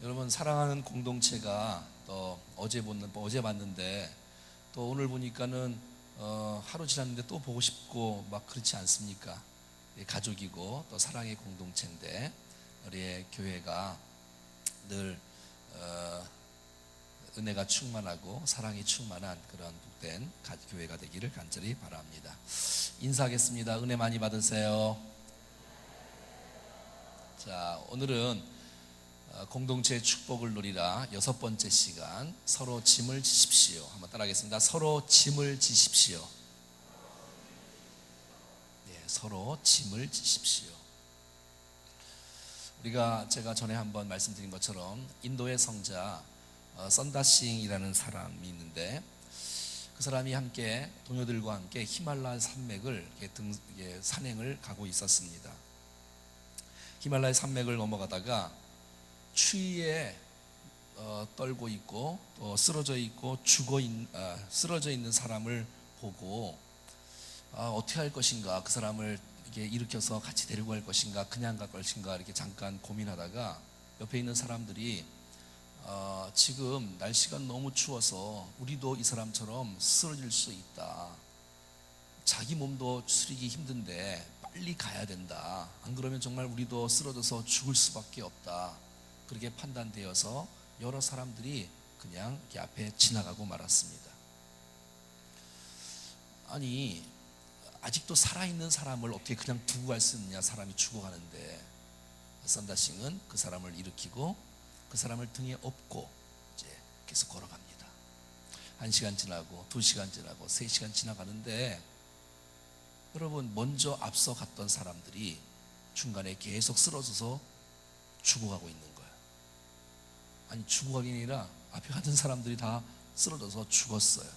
여러분, 사랑하는 공동체가 또 어제 봤는데 또 오늘 보니까는 하루 지났는데 또 보고 싶고 막 그렇지 않습니까? 가족이고 또 사랑의 공동체인데 우리의 교회가 늘 은혜가 충만하고 사랑이 충만한 그런 복된 교회가 되기를 간절히 바랍니다. 인사하겠습니다. 은혜 많이 받으세요. 자, 오늘은 공동체의 축복을 누리라 6번째 시간, 서로 짐을 지십시오. 한번 따라하겠습니다. 서로 짐을 지십시오. 네, 서로 짐을 지십시오. 제가 전에 한번 말씀드린 것처럼 인도의 성자 선다싱이라는 사람이 있는데, 그 사람이 함께 동료들과 함께 히말라야 산맥을 산행을 가고 있었습니다. 히말라야 산맥을 넘어가다가 추위에 떨고 있고 또 쓰러져 있고 쓰러져 있는 사람을 보고 어떻게 할 것인가, 그 사람을 일으켜서 같이 데리고 갈 것인가, 그냥 갈 것인가 이렇게 잠깐 고민하다가 옆에 있는 사람들이 지금 날씨가 너무 추워서 우리도 이 사람처럼 쓰러질 수 있다. 자기 몸도 추스리기 힘든데 빨리 가야 된다. 안 그러면 정말 우리도 쓰러져서 죽을 수밖에 없다. 그렇게 판단되어서 여러 사람들이 그냥 이렇게 앞에 지나가고 말았습니다. 아니, 아직도 살아있는 사람을 어떻게 그냥 두고 갈 수 있느냐, 사람이 죽어가는데. 선다싱은 그 사람을 일으키고 그 사람을 등에 업고 이제 계속 걸어갑니다. 1시간 지나고 2시간 지나고 3시간 지나가는데, 여러분, 먼저 앞서 갔던 사람들이 중간에 계속 쓰러져서 죽어가고 있는 거예요. 아니, 죽어가기 아니라 앞에 가던 사람들이 다 쓰러져서 죽었어요.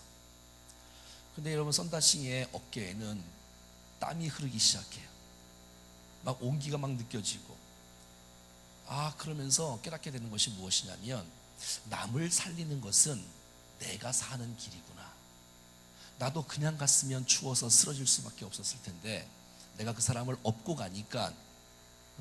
근데 여러분, 선다싱의 어깨에는 땀이 흐르기 시작해요. 막 온기가 막 느껴지고, 그러면서 깨닫게 되는 것이 무엇이냐면, 남을 살리는 것은 내가 사는 길이구나. 나도 그냥 갔으면 추워서 쓰러질 수밖에 없었을 텐데, 내가 그 사람을 업고 가니까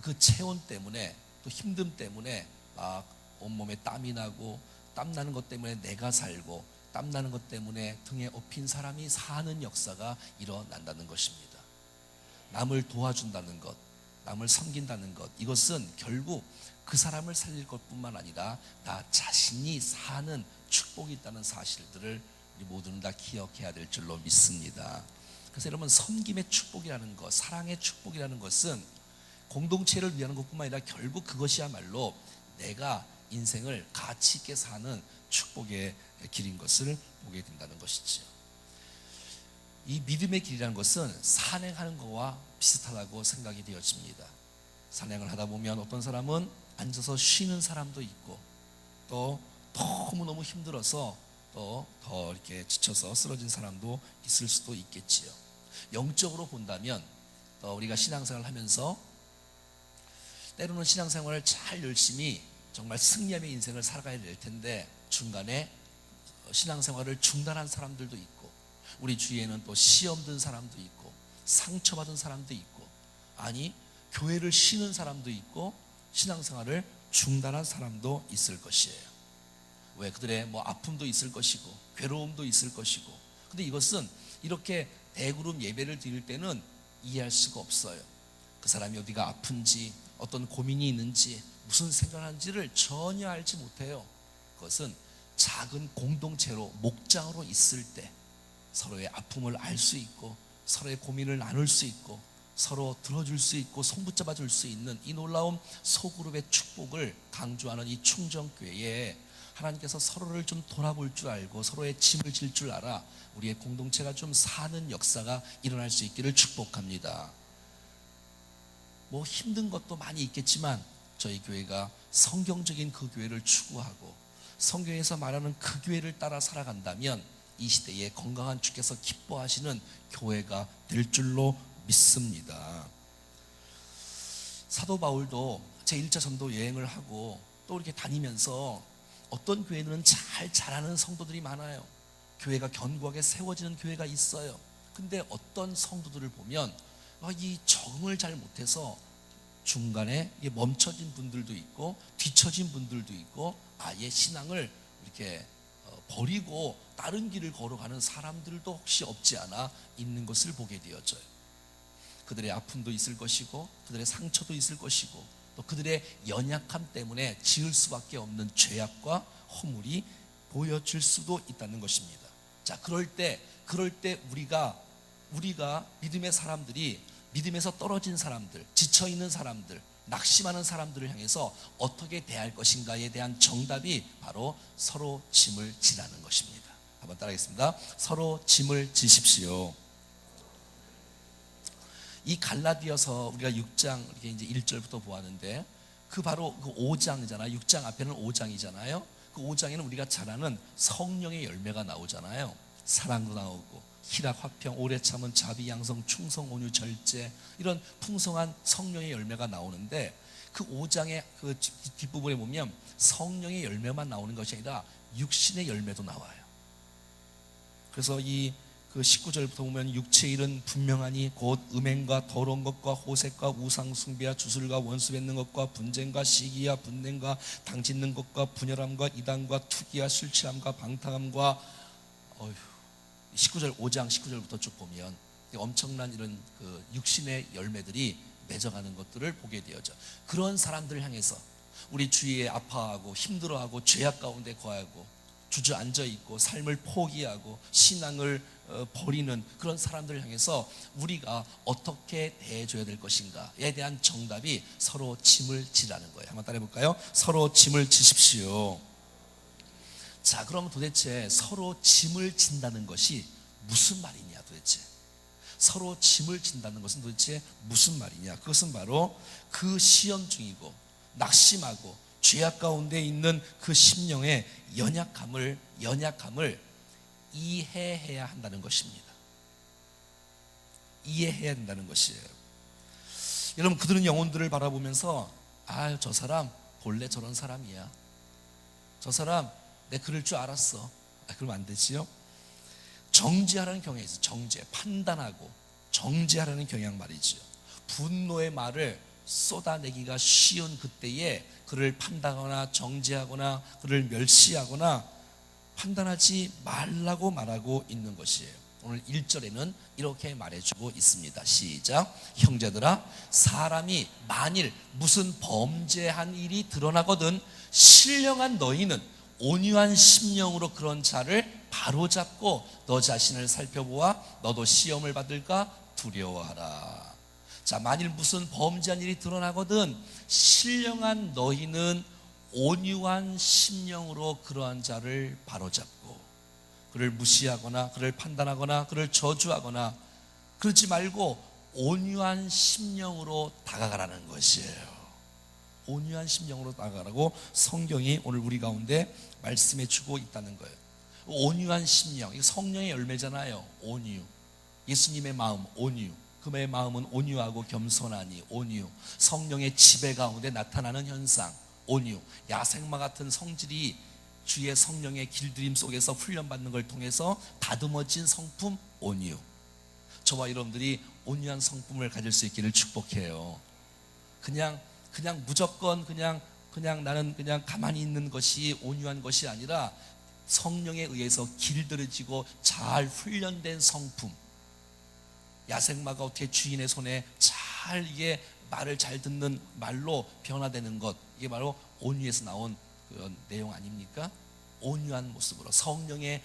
그 체온 때문에 또 힘듦 때문에 막 온몸에 땀이 나고, 땀 나는 것 때문에 내가 살고, 땀 나는 것 때문에 등에 업힌 사람이 사는 역사가 일어난다는 것입니다. 남을 도와준다는 것, 남을 섬긴다는 것, 이것은 결국 그 사람을 살릴 것뿐만 아니라 나 자신이 사는 축복이 있다는 사실들을 우리 모두는 다 기억해야 될 줄로 믿습니다. 그래서 여러분, 섬김의 축복이라는 것, 사랑의 축복이라는 것은 공동체를 위하는 것뿐만 아니라 결국 그것이야말로 내가 인생을 가치 있게 사는 축복의 길인 것을 보게 된다는 것이죠. 이 믿음의 길이라는 것은 산행하는 것과 비슷하다고 생각이 되어집니다. 산행을 하다 보면 어떤 사람은 앉아서 쉬는 사람도 있고, 또 너무너무 힘들어서 또 더 이렇게 지쳐서 쓰러진 사람도 있을 수도 있겠지요. 영적으로 본다면 또 우리가 신앙생활을 하면서 때로는 신앙생활을 잘 열심히 정말 승리함의 인생을 살아가야 될 텐데, 중간에 신앙생활을 중단한 사람들도 있고, 우리 주위에는 또 시험 든 사람도 있고, 상처받은 사람도 있고, 아니 교회를 쉬는 사람도 있고, 신앙생활을 중단한 사람도 있을 것이에요. 왜? 그들의 아픔도 있을 것이고 괴로움도 있을 것이고. 근데 이것은 이렇게 대그룹 예배를 드릴 때는 이해할 수가 없어요. 그 사람이 어디가 아픈지, 어떤 고민이 있는지, 무슨 생각하는지를 전혀 알지 못해요. 그것은 작은 공동체로, 목장으로 있을 때 서로의 아픔을 알 수 있고, 서로의 고민을 나눌 수 있고, 서로 들어줄 수 있고 손붙잡아 줄 수 있는 이 놀라운 소그룹의 축복을 강조하는 이 충정교회에 하나님께서 서로를 좀 돌아볼 줄 알고 서로의 짐을 질 줄 알아 우리의 공동체가 좀 사는 역사가 일어날 수 있기를 축복합니다. 힘든 것도 많이 있겠지만 저희 교회가 성경적인 그 교회를 추구하고 성경에서 말하는 그 교회를 따라 살아간다면 이 시대에 건강한 주께서 기뻐하시는 교회가 될 줄로 믿습니다. 사도 바울도 제1차 전도 여행을 하고 또 이렇게 다니면서 어떤 교회는 잘 자라는 성도들이 많아요. 교회가 견고하게 세워지는 교회가 있어요. 근데 어떤 성도들을 보면 이 적응을 잘 못해서 중간에 멈춰진 분들도 있고 뒤처진 분들도 있고 아예 신앙을 이렇게 버리고 다른 길을 걸어가는 사람들도 혹시 없지 않아 있는 것을 보게 되어져요. 그들의 아픔도 있을 것이고 그들의 상처도 있을 것이고 또 그들의 연약함 때문에 지을 수밖에 없는 죄악과 허물이 보여질 수도 있다는 것입니다. 자, 그럴 때 우리가 믿음의 사람들이, 믿음에서 떨어진 사람들, 지쳐있는 사람들, 낙심하는 사람들을 향해서 어떻게 대할 것인가에 대한 정답이 바로 서로 짐을 지라는 것입니다. 한번 따라하겠습니다. 서로 짐을 지십시오. 이 갈라디아서 우리가 6장 이렇게 이제 1절부터 보았는데 바로 그 5장이잖아요. 6장 앞에는 5장이잖아요. 그 5장에는 우리가 잘 아는 성령의 열매가 나오잖아요. 사랑도 나오고 희락, 화평, 오래 참은, 자비, 양성, 충성, 온유, 절제, 이런 풍성한 성령의 열매가 나오는데 그 5장의 그 뒷부분에 보면 성령의 열매만 나오는 것이 아니라 육신의 열매도 나와요. 그래서 그 19절부터 보면 육체의 일은 분명하니 곧 음행과 더러운 것과 호색과 우상 숭배와 주술과 원수 맺는 것과 분쟁과 시기와 분냄과 당짓는 것과 분열함과 이단과 투기와 술 취함과 방탕함과 5장 19절부터 쭉 보면 엄청난 이런 그 육신의 열매들이 맺어가는 것들을 보게 되어져. 그런 사람들을 향해서 우리 주위에 아파하고 힘들어하고 죄악 가운데 거하고 주저앉아 있고 삶을 포기하고 신앙을 버리는 그런 사람들을 향해서 우리가 어떻게 대해줘야 될 것인가에 대한 정답이 서로 짐을 지라는 거예요. 한번 따라해 볼까요? 서로 짐을 지십시오. 자, 그럼 도대체 서로 짐을 진다는 것이 무슨 말이냐 도대체? 서로 짐을 진다는 것은 도대체 무슨 말이냐? 그것은 바로 그 시험 중이고 낙심하고 죄악 가운데 있는 그 심령의 연약함을 이해해야 한다는 것입니다. 이해해야 된다는 것이에요. 여러분, 그들은 영혼들을 바라보면서 저 사람 본래 저런 사람이야. 저 사람 내 그럴 줄 알았어. 그러면 안 되지요. 정죄하라는 경향이 있어요. 판단하고 정죄하라는 경향 말이지요. 분노의 말을 쏟아내기가 쉬운 그때에 그를 판단하거나 정죄하거나 그를 멸시하거나 판단하지 말라고 말하고 있는 것이에요. 오늘 1절에는 이렇게 말해주고 있습니다. 시작. 형제들아, 사람이 만일 무슨 범죄한 일이 드러나거든 신령한 너희는 온유한 심령으로 그런 자를 바로잡고 너 자신을 살펴보아 너도 시험을 받을까 두려워하라. 자, 만일 무슨 범죄한 일이 드러나거든 신령한 너희는 온유한 심령으로 그러한 자를 바로잡고 그를 무시하거나 그를 판단하거나 그를 저주하거나 그러지 말고 온유한 심령으로 다가가라는 것이에요. 온유한 심령으로 다가가라고 성경이 오늘 우리 가운데 말씀해 주고 있다는 거예요. 온유한 심령, 이거 성령의 열매잖아요. 온유. 예수님의 마음 온유. 그의 마음은 온유하고 겸손하니 온유. 성령의 지배 가운데 나타나는 현상 온유. 야생마 같은 성질이 주의 성령의 길들임 속에서 훈련받는 걸 통해서 다듬어진 성품 온유. 저와 여러분들이 온유한 성품을 가질 수 있기를 축복해요. 그냥 무조건 그냥 나는 그냥 가만히 있는 것이 온유한 것이 아니라 성령에 의해서 길들여지고 잘 훈련된 성품. 야생마가 어떻게 주인의 손에 잘 이게 말을 잘 듣는 말로 변화되는 것, 이게 바로 온유에서 나온 그런 내용 아닙니까? 온유한 모습으로 성령의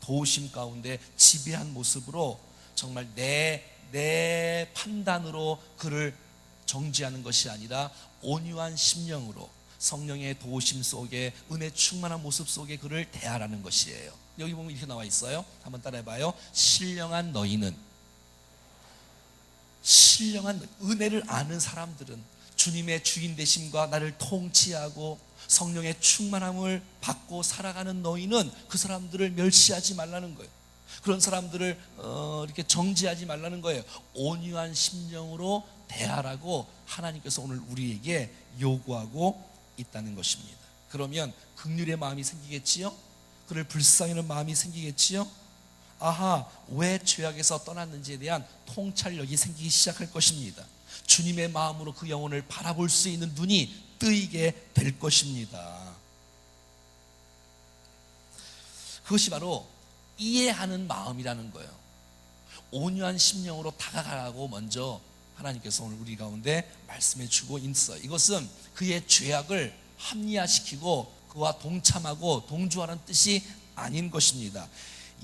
도우심 가운데 지배한 모습으로 정말 내 판단으로 그를 정죄하는 것이 아니라 온유한 심령으로 성령의 도우심 속에 은혜 충만한 모습 속에 그를 대하라는 것이에요. 여기 보면 이렇게 나와 있어요. 한번 따라해봐요. 신령한 은혜를 아는 사람들은 주님의 주인 되심과 나를 통치하고 성령의 충만함을 받고 살아가는 너희는 그 사람들을 멸시하지 말라는 거예요. 그런 사람들을 이렇게 정죄하지 말라는 거예요. 온유한 심령으로 대하라고 하나님께서 오늘 우리에게 요구하고 있다는 것입니다. 그러면 긍휼의 마음이 생기겠지요? 그를 불쌍히는 마음이 생기겠지요? 왜 죄악에서 떠났는지에 대한 통찰력이 생기기 시작할 것입니다. 주님의 마음으로 그 영혼을 바라볼 수 있는 눈이 뜨이게 될 것입니다. 그것이 바로 이해하는 마음이라는 거예요. 온유한 심령으로 다가가라고 먼저 하나님께서 오늘 우리 가운데 말씀해 주고 있어요. 이것은 그의 죄악을 합리화시키고 그와 동참하고 동조하는 뜻이 아닌 것입니다.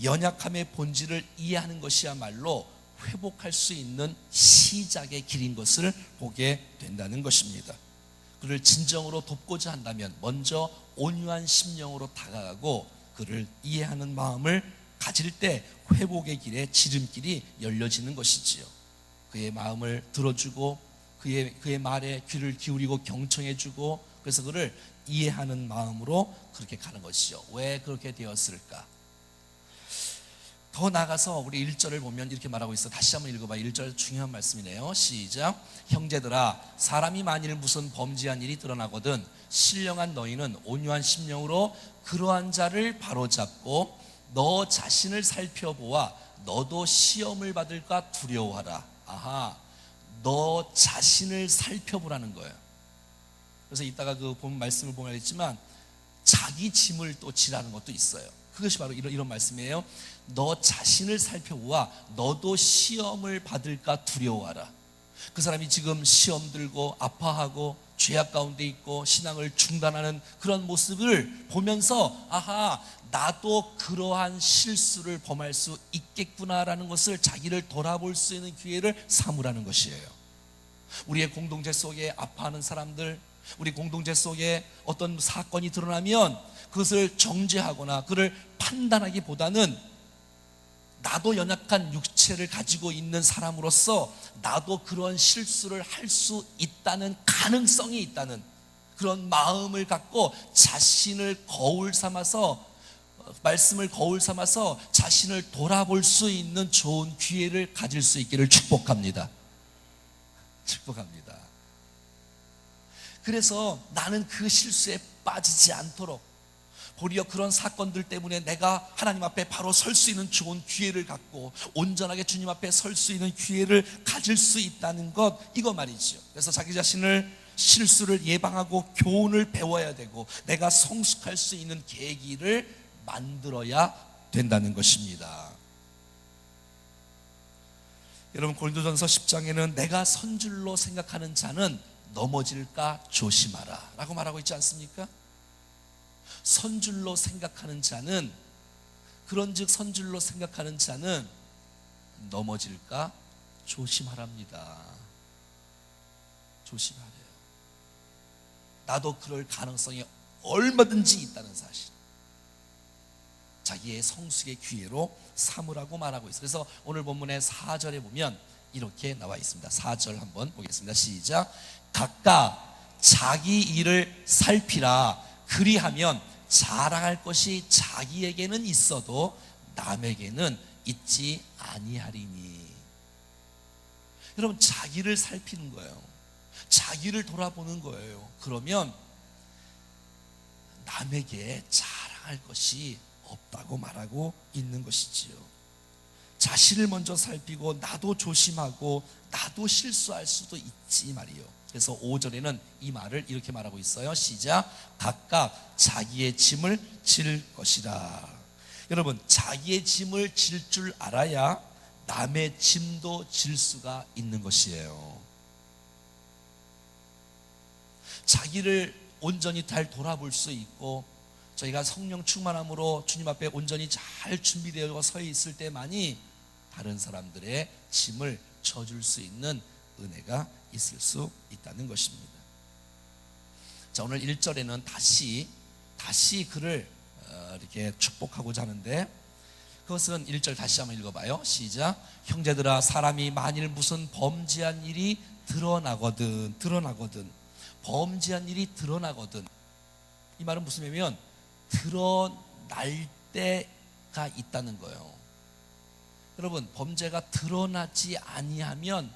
연약함의 본질을 이해하는 것이야말로 회복할 수 있는 시작의 길인 것을 보게 된다는 것입니다. 그를 진정으로 돕고자 한다면 먼저 온유한 심령으로 다가가고 그를 이해하는 마음을 가질 때 회복의 길에 지름길이 열려지는 것이지요. 그의 마음을 들어주고 그의 말에 귀를 기울이고 경청해주고 그래서 그를 이해하는 마음으로 그렇게 가는 것이죠. 왜 그렇게 되었을까? 더 나아가서 우리 1절을 보면 이렇게 말하고 있어. 다시 한번 읽어봐. 1절 중요한 말씀이네요. 시작. 형제들아, 사람이 만일 무슨 범죄한 일이 드러나거든 신령한 너희는 온유한 심령으로 그러한 자를 바로잡고 너 자신을 살펴보아 너도 시험을 받을까 두려워하라. 아하, 너 자신을 살펴보라는 거예요. 그래서 이따가 그 본 말씀을 보면 했지만 자기 짐을 또 지라는 것도 있어요. 그것이 바로 이런 말씀이에요. 너 자신을 살펴보아 너도 시험을 받을까 두려워하라. 그 사람이 지금 시험 들고 아파하고 죄악 가운데 있고 신앙을 중단하는 그런 모습을 보면서 아하, 나도 그러한 실수를 범할 수 있겠구나라는 것을 자기를 돌아볼 수 있는 기회를 삼으라는 것이에요. 우리의 공동체 속에 아파하는 사람들, 우리 공동체 속에 어떤 사건이 드러나면 그것을 정죄하거나 그를 판단하기보다는 나도 연약한 육체를 가지고 있는 사람으로서 나도 그런 실수를 할 수 있다는 가능성이 있다는 그런 마음을 갖고 자신을 거울 삼아서 말씀을 거울 삼아서 자신을 돌아볼 수 있는 좋은 기회를 가질 수 있기를 축복합니다. 축복합니다. 그래서 나는 그 실수에 빠지지 않도록 도리어 그런 사건들 때문에 내가 하나님 앞에 바로 설 수 있는 좋은 기회를 갖고 온전하게 주님 앞에 설 수 있는 기회를 가질 수 있다는 것, 이거 말이죠. 그래서 자기 자신을 실수를 예방하고 교훈을 배워야 되고 내가 성숙할 수 있는 계기를 만들어야 된다는 것입니다. 여러분, 고린도전서 10장에는 내가 선줄로 생각하는 자는 넘어질까 조심하라 라고 말하고 있지 않습니까? 선줄로 생각하는 자는, 그런즉 선줄로 생각하는 자는 넘어질까 조심하랍니다. 조심하래요. 나도 그럴 가능성이 얼마든지 있다는 사실, 자기의 성숙의 기회로 삼으라고 말하고 있어요. 그래서 오늘 본문의 4절에 보면 이렇게 나와 있습니다. 4절 한번 보겠습니다. 시작. 각각 자기 일을 살피라. 그리하면 자랑할 것이 자기에게는 있어도 남에게는 있지 아니하리니. 여러분, 자기를 살피는 거예요. 자기를 돌아보는 거예요. 그러면 남에게 자랑할 것이 없다고 말하고 있는 것이지요. 자신을 먼저 살피고 나도 조심하고 나도 실수할 수도 있지 말이요. 그래서 5절에는 이 말을 이렇게 말하고 있어요. 시작. 각각 자기의 짐을 질 것이라. 여러분, 자기의 짐을 질 줄 알아야 남의 짐도 질 수가 있는 것이에요. 자기를 온전히 잘 돌아볼 수 있고 저희가 성령 충만함으로 주님 앞에 온전히 잘 준비되어 서 있을 때만이 다른 사람들의 짐을 져줄 수 있는 은혜가 있을 수 있다는 것입니다. 자, 오늘 1절에는 다시 그를 이렇게 축복하고자 하는데, 그것은 1절 다시 한번 읽어봐요. 시작. 형제들아, 사람이 만일 무슨 범죄한 일이 드러나거든 범죄한 일이 드러나거든. 이 말은 무슨 의미냐면 드러날 때가 있다는 거예요. 여러분, 범죄가 드러나지 아니하면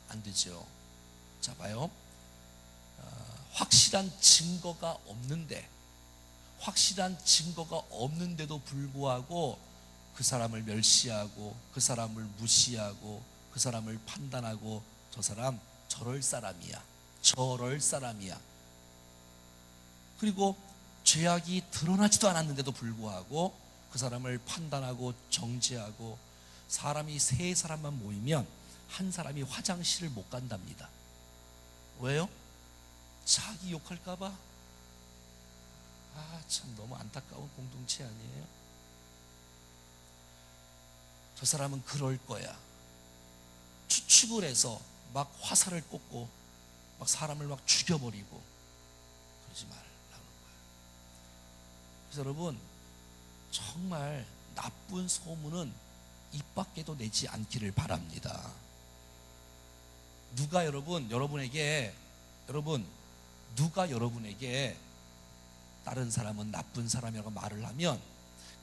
안 되죠. 자, 봐요. 확실한 증거가 없는데도 불구하고 그 사람을 멸시하고 그 사람을 무시하고 그 사람을 판단하고 저 사람 저럴 사람이야, 저럴 사람이야. 그리고 죄악이 드러나지도 않았는데도 불구하고 그 사람을 판단하고 정죄하고, 사람이 세 사람만 모이면 한 사람이 화장실을 못 간답니다. 왜요? 자기 욕할까봐. 참 너무 안타까운 공동체 아니에요? 저 사람은 그럴 거야. 추측을 해서 막 화살을 꽂고 막 사람을 막 죽여버리고 그러지 말라는 거예요. 그래서 여러분, 정말 나쁜 소문은 입 밖에도 내지 않기를 바랍니다. 누가 여러분에게 다른 사람은 나쁜 사람이라고 말을 하면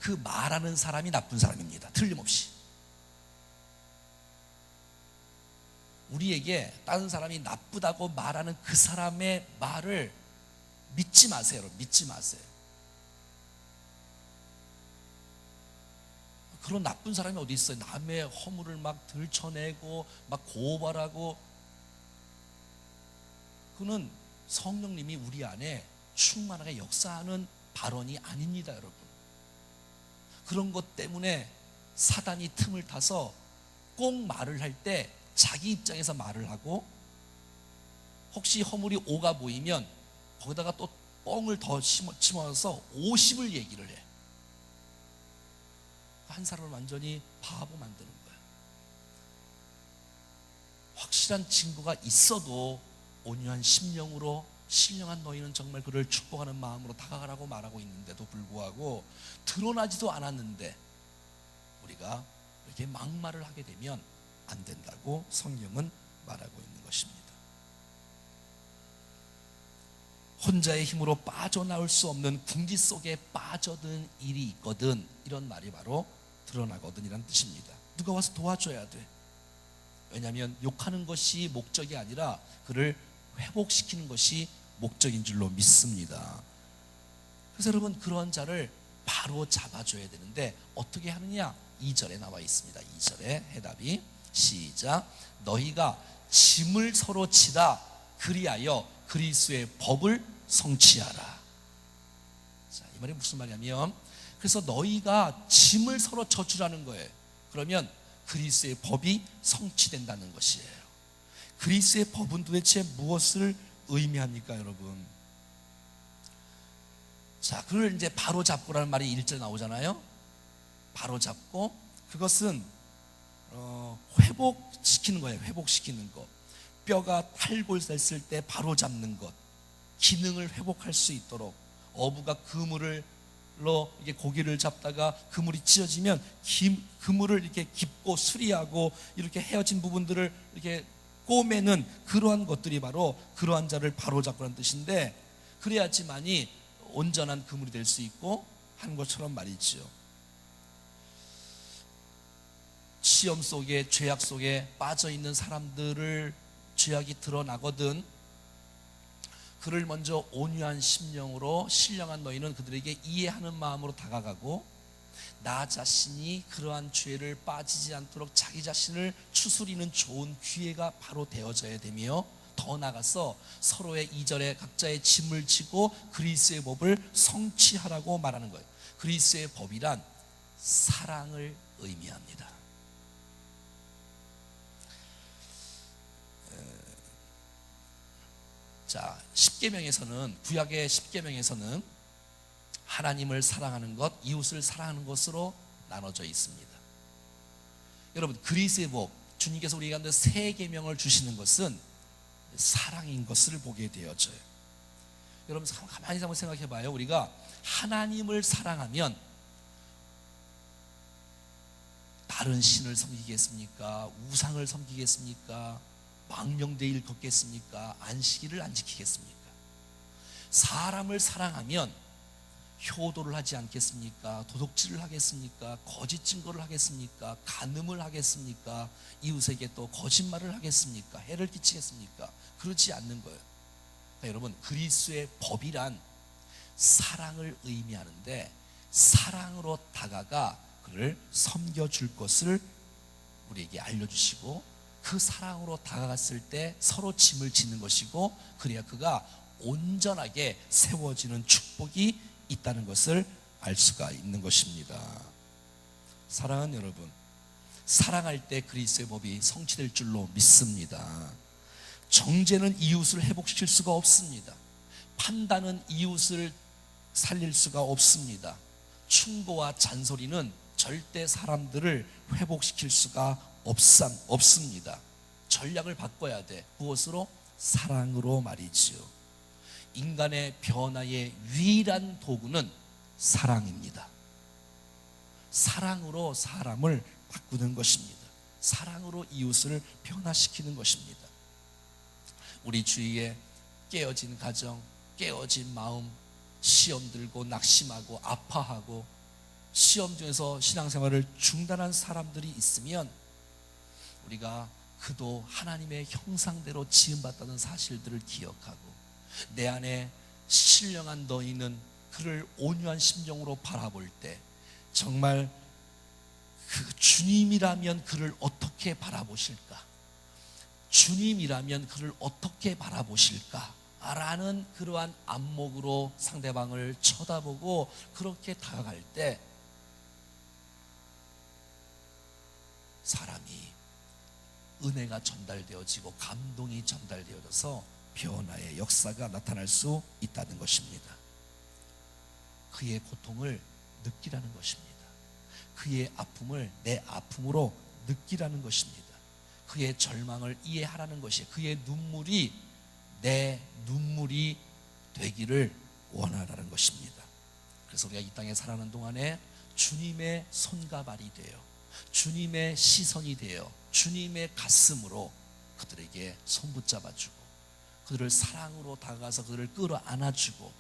그 말하는 사람이 나쁜 사람입니다. 틀림없이. 우리에게 다른 사람이 나쁘다고 말하는 그 사람의 말을 믿지 마세요. 여러분, 믿지 마세요. 그런 나쁜 사람이 어디 있어요? 남의 허물을 막 들춰내고 막 고발하고. 그는 성령님이 우리 안에 충만하게 역사하는 발언이 아닙니다, 여러분. 그런 것 때문에 사단이 틈을 타서 꼭 말을 할 때 자기 입장에서 말을 하고, 혹시 허물이 5가 보이면 거기다가 또 뻥을 더 심어서 50을 얘기를 해. 한 사람을 완전히 바보 만드는 거예요. 확실한 증거가 있어도 온유한 심령으로, 신령한 너희는 정말 그를 축복하는 마음으로 다가가라고 말하고 있는데도 불구하고 드러나지도 않았는데 우리가 이렇게 막말을 하게 되면 안 된다고 성경은 말하고 있는 것입니다. 혼자의 힘으로 빠져나올 수 없는 궁지 속에 빠져든 일이 있거든, 이런 말이 바로 드러나거든 이란 뜻입니다. 누가 와서 도와줘야 돼. 왜냐하면 욕하는 것이 목적이 아니라 그를 회복시키는 것이 목적인 줄로 믿습니다. 그래서 여러분, 그런 자를 바로 잡아줘야 되는데 어떻게 하느냐? 2절에 나와 있습니다. 2절에 해답이, 시작. 너희가 짐을 서로 지라, 그리하여 그리스도의 법을 성취하라. 자, 이 말이 무슨 말이냐면, 그래서 너희가 짐을 서로 져주라는 거예요. 그러면 그리스도의 법이 성취된다는 것이에요. 그리스도의 법은 도대체 무엇을 의미합니까, 여러분? 자, 그걸 이제 바로 잡고라는 말이 1절에 나오잖아요. 바로 잡고, 그것은 회복시키는 거예요. 회복시키는 것. 뼈가 탈골됐을 때 바로 잡는 것, 기능을 회복할 수 있도록. 어부가 그물로 이게 고기를 잡다가 그물이 찢어지면 그물을 이렇게 깁고 수리하고 이렇게 헤어진 부분들을 이렇게 꼬매는 그러한 것들이 바로 그러한 자를 바로 잡고라는 뜻인데, 그래야지만이 온전한 그물이 될 수 있고 하는 것처럼 말이죠. 시험 속에, 죄악 속에 빠져 있는 사람들을 죄악이 드러나거든 그를 먼저 온유한 심령으로, 신령한 너희는 그들에게 이해하는 마음으로 다가가고, 나 자신이 그러한 죄를 빠지지 않도록 자기 자신을 추스리는 좋은 기회가 바로 되어져야 되며, 더 나아가서 서로의 2절에 각자의 짐을 지고 그리스도의 법을 성취하라고 말하는 거예요. 그리스도의 법이란 사랑을 의미합니다. 자, 십계명에서는, 구약의 십계명에서는 하나님을 사랑하는 것, 이웃을 사랑하는 것으로 나눠져 있습니다. 여러분, 그리스도의 법, 주님께서 우리에게 새 계명을 주시는 것은 사랑인 것을 보게 되어져요. 여러분, 가만히 한번 생각해 봐요. 우리가 하나님을 사랑하면 다른 신을 섬기겠습니까? 우상을 섬기겠습니까? 망령되이를 걷겠습니까? 안식일을 안 지키겠습니까? 사람을 사랑하면 효도를 하지 않겠습니까? 도둑질을 하겠습니까? 거짓 증거를 하겠습니까? 간음을 하겠습니까? 이웃에게 또 거짓말을 하겠습니까? 해를 끼치겠습니까? 그렇지 않는 거예요. 그러니까 여러분, 그리스도의 법이란 사랑을 의미하는데, 사랑으로 다가가 그를 섬겨줄 것을 우리에게 알려주시고, 그 사랑으로 다가갔을 때 서로 짐을 지는 것이고, 그래야 그가 온전하게 세워지는 축복이 있다는 것을 알 수가 있는 것입니다. 사랑하는 여러분, 사랑할 때 그리스도의 법이 성취될 줄로 믿습니다. 정죄는 이웃을 회복시킬 수가 없습니다. 판단은 이웃을 살릴 수가 없습니다. 충고와 잔소리는 절대 사람들을 회복시킬 수가 없습니다. 전략을 바꿔야 돼. 무엇으로? 사랑으로 말이지요. 인간의 변화의 유일한 도구는 사랑입니다. 사랑으로 사람을 바꾸는 것입니다. 사랑으로 이웃을 변화시키는 것입니다. 우리 주위에 깨어진 가정, 깨어진 마음, 시험 들고 낙심하고 아파하고 시험 중에서 신앙생활을 중단한 사람들이 있으면 우리가 그도 하나님의 형상대로 지음받았다는 사실들을 기억하고, 내 안에 신령한 너희는 그를 온유한 심정으로 바라볼 때 정말 그 주님이라면 그를 어떻게 바라보실까? 주님이라면 그를 어떻게 바라보실까? 라는 그러한 안목으로 상대방을 쳐다보고 그렇게 다가갈 때 사람이 은혜가 전달되어지고 감동이 전달되어져서 변화의 역사가 나타날 수 있다는 것입니다. 그의 고통을 느끼라는 것입니다. 그의 아픔을 내 아픔으로 느끼라는 것입니다. 그의 절망을 이해하라는 것이에요. 그의 눈물이 내 눈물이 되기를 원하라는 것입니다. 그래서 우리가 이 땅에 살아가는 동안에 주님의 손과 발이 되어, 주님의 시선이 되어, 주님의 가슴으로 그들에게 손붙잡아주고, 그들을 사랑으로 다가가서 그들을 끌어안아주고,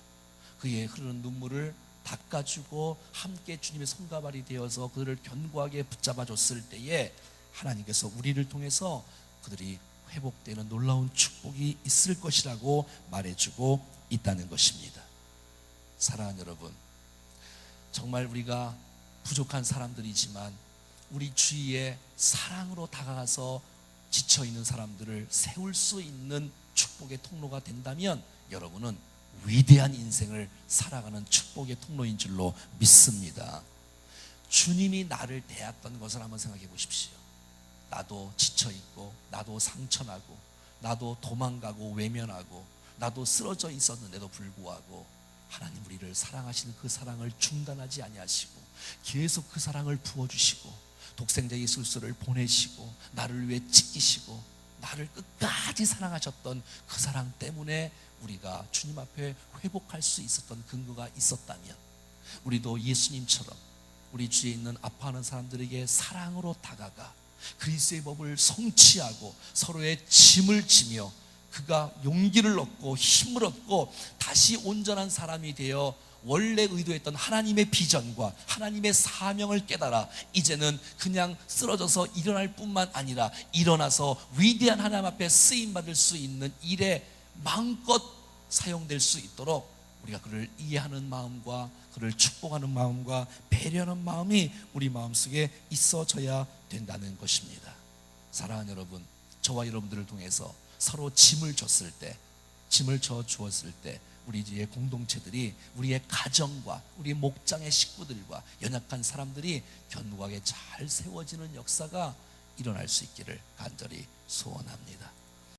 그의 흐르는 눈물을 닦아주고, 함께 주님의 손과 발이 되어서 그들을 견고하게 붙잡아줬을 때에 하나님께서 우리를 통해서 그들이 회복되는 놀라운 축복이 있을 것이라고 말해주고 있다는 것입니다. 사랑하는 여러분, 정말 우리가 부족한 사람들이지만 우리 주위에 사랑으로 다가가서 지쳐있는 사람들을 세울 수 있는 축복의 통로가 된다면 여러분은 위대한 인생을 살아가는 축복의 통로인 줄로 믿습니다. 주님이 나를 대했던 것을 한번 생각해 보십시오. 나도 지쳐있고, 나도 상처나고, 나도 도망가고 외면하고, 나도 쓰러져 있었는데도 불구하고 하나님 우리를 사랑하시는 그 사랑을 중단하지 아니하시고 계속 그 사랑을 부어주시고 독생자 예수를 보내시고 나를 위해 찢기시고 나를 끝까지 사랑하셨던 그 사랑 때문에 우리가 주님 앞에 회복할 수 있었던 근거가 있었다면, 우리도 예수님처럼 우리 주위에 있는 아파하는 사람들에게 사랑으로 다가가 그리스도의 법을 성취하고 서로의 짐을 지며 그가 용기를 얻고 힘을 얻고 다시 온전한 사람이 되어 원래 의도했던 하나님의 비전과 하나님의 사명을 깨달아 이제는 그냥 쓰러져서 일어날 뿐만 아니라 일어나서 위대한 하나님 앞에 쓰임받을 수 있는 일에 마음껏 사용될 수 있도록 우리가 그를 이해하는 마음과 그를 축복하는 마음과 배려하는 마음이 우리 마음속에 있어져야 된다는 것입니다. 사랑하는 여러분, 저와 여러분들을 통해서 서로 짐을 줬을 때, 짐을 져 주었을 때 우리의 공동체들이, 우리의 가정과 우리 목장의 식구들과 연약한 사람들이 견고하게 잘 세워지는 역사가 일어날 수 있기를 간절히 소원합니다.